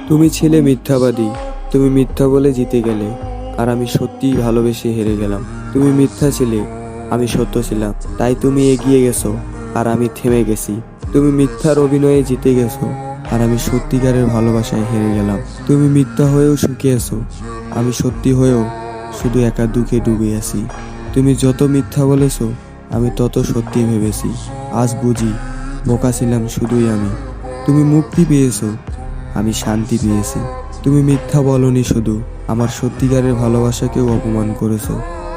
তুমি ছিলে মিথ্যাবাদী, তুমি মিথ্যা বলে জিতে গেলে, আর আমি সত্যিই ভালোবেসে হেরে গেলাম। তুমি মিথ্যা ছিলে, আমি সত্য ছিলাম, তাই তুমি এগিয়ে গেছো আর আমি থেমে গেছি। তুমি মিথ্যার অভিনয়ে জিতে গেছো আর আমি সত্যিকারের ভালোবাসায় হেরে গেলাম। তুমি মিথ্যা হয়েও সুখে আছো, আমি সত্যি হয়েও শুধু একা দুঃখে ডুবে আছি। তুমি যত মিথ্যা বলেছো আমি তত সত্যি ভেবেছি। আজ বুঝি বোকা ছিলাম শুধুই আমি। তুমি মুক্তি পেয়েছো, আমি শান্তি পেয়েছি। তুমি মিথ্যা বলনি, শুধু আমার সত্যিকারের ভালোবাসাকেও অপমান করেছো।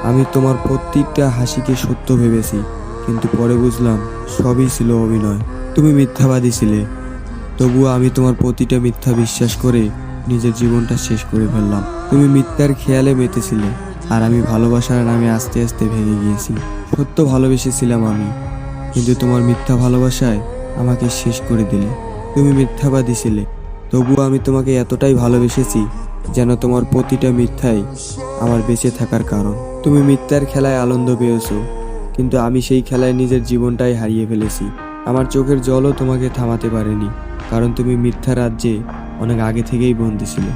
আমি তোমার প্রত্যেকটা হাসিকে সত্য ভেবেছি, কিন্তু পরে বুঝলাম সবই ছিল অভিনয়। তুমি মিথ্যাবাদী ছিলে, তবুও আমি তোমার প্রতিটা মিথ্যা বিশ্বাস করে নিজের জীবনটা শেষ করে ফেললাম। তুমি মিথ্যার খেয়ালে মেতেছিলে, আর আমি ভালোবাসার নামে আস্তে আস্তে ভেঙে গিয়েছি। সত্য ভালোবেসেছিলাম আমি, কিন্তু তোমার মিথ্যা ভালোবাসায় আমাকে শেষ করে দিলে। তুমি মিথ্যাবাদী ছিলে, তবুও আমি তোমাকে এতটাই ভালোবেসেছি যেন তোমার প্রতিটা মিথ্যাই আমার বেঁচে থাকার কারণ। তুমি মিথ্যার খেলায় আনন্দ পেয়েছো, কিন্তু আমি সেই খেলায় নিজের জীবনটাই হারিয়ে ফেলেছি। আমার চোখের জলও তোমাকে থামাতে পারেনি, কারণ তুমি মিথ্যা রাজ্যে অনেক আগে থেকেই বন্দী ছিলে।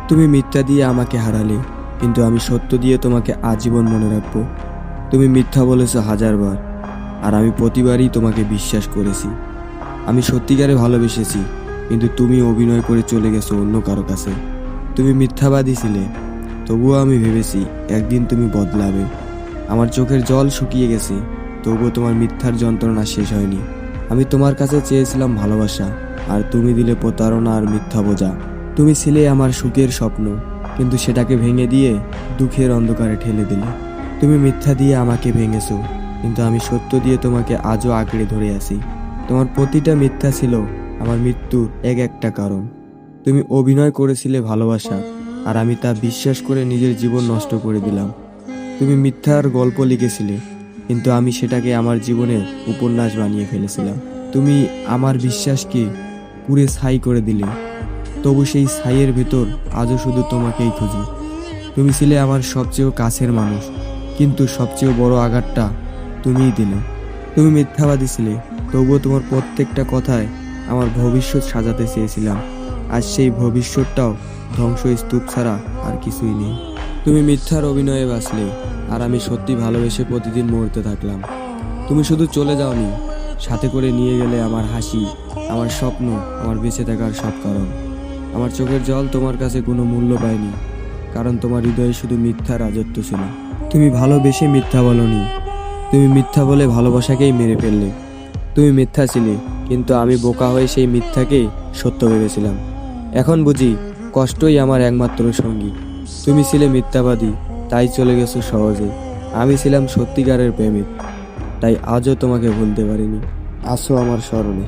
তুমি মিথ্যা দিয়ে আমাকে হারালে, কিন্তু আমি সত্য দিয়ে তোমাকে আজীবন মনে রাখবো। তুমি মিথ্যা বলেছো হাজারবার, আর আমি প্রতিবারই তোমাকে বিশ্বাস করেছি। আমি সত্যিকারে ভালোবেসেছি, কিন্তু তুমি অভিনয় করে চলে গেছো অন্য কারো কাছে। তুমি মিথ্যাবাদী ছিলে, তবুও আমি ভেবেছি একদিন তুমি বদলাবে। আমার চোখের জল শুকিয়ে গেছে, তবুও তোমার মিথ্যার যন্ত্রণা শেষ হয়নি। আমি তোমার কাছে চেয়েছিলাম ভালোবাসা, আর তুমি দিলে প্রতারণা আর মিথ্যা বোঝা। তুমি ছিলে আমার সুখের স্বপ্ন, কিন্তু সেটাকে ভেঙে দিয়ে দুঃখের অন্ধকারে ঠেলে দিলে। তুমি মিথ্যা দিয়ে আমাকে ভেঙেছো, কিন্তু আমি সত্য দিয়ে তোমাকে আজও আঁকড়ে ধরে আছি। তোমার প্রতিটা মিথ্যা ছিল আমার মৃত্যুর এক একটা কারণ। তুমি অভিনয় করেছিলে ভালোবাসা, আর আমি তা বিশ্বাস করে নিজের জীবন নষ্ট করে দিলাম। তুমি মিথ্যার গল্প লিখেছিলে, কিন্তু আমি সেটাকে আমার জীবনের উপন্যাস বানিয়ে ফেলেছিলাম। তুমি আমার বিশ্বাসকে পুড়ে ছাই করে দিলে, তবু সেই ছাইয়ের ভেতর আজও শুধু তোমাকেই খুঁজি। তুমি ছিলে আমার সবচেয়ে কাছের মানুষ, কিন্তু সবচেয়ে বড় আঘাতটা তুমিই দিলে। তুমি মিথ্যাবাদী ছিলে, তবুও তোমার প্রত্যেকটা কথায় আমার ভবিষ্যৎ সাজাতে চেয়েছিলাম। আজ সেই ভবিষ্যৎটাও ধ্বংসস্তূপ ছাড়া আর কিছুই নেই। তুমি মিথ্যার অভিনয়ে বাঁচলে, আর আমি সত্যি ভালোবেসে প্রতিদিন মরতে থাকলাম। তুমি শুধু চলে যাওনি, সাথে করে নিয়ে গেলে আমার হাসি, আমার স্বপ্ন, আমার বেঁচে থাকার সব কারণ। আমার চোখের জল তোমার কাছে কোনো মূল্য পায়নি, কারণ তোমার হৃদয়ে শুধু মিথ্যা রাজত্ব ছিল। তুমি ভালোবেসে মিথ্যা বলনি, তুমি মিথ্যা বলে ভালোবাসাকেই মেরে ফেললে। তুমি মিথ্যা ছিলে, কিন্তু আমি বোকা হয়ে সেই মিথ্যাকে সত্য ভেবেছিলাম। এখন বুঝি কষ্টই আমার একমাত্র সঙ্গী। তুমি ছিলে মিথ্যাবাদী, তাই চলে গেছো সহজে। আমি ছিলাম সত্যিকারের প্রেমিক, তাই আজও তোমাকে ভুলতে পারিনি। আসো আমার স্মরণে।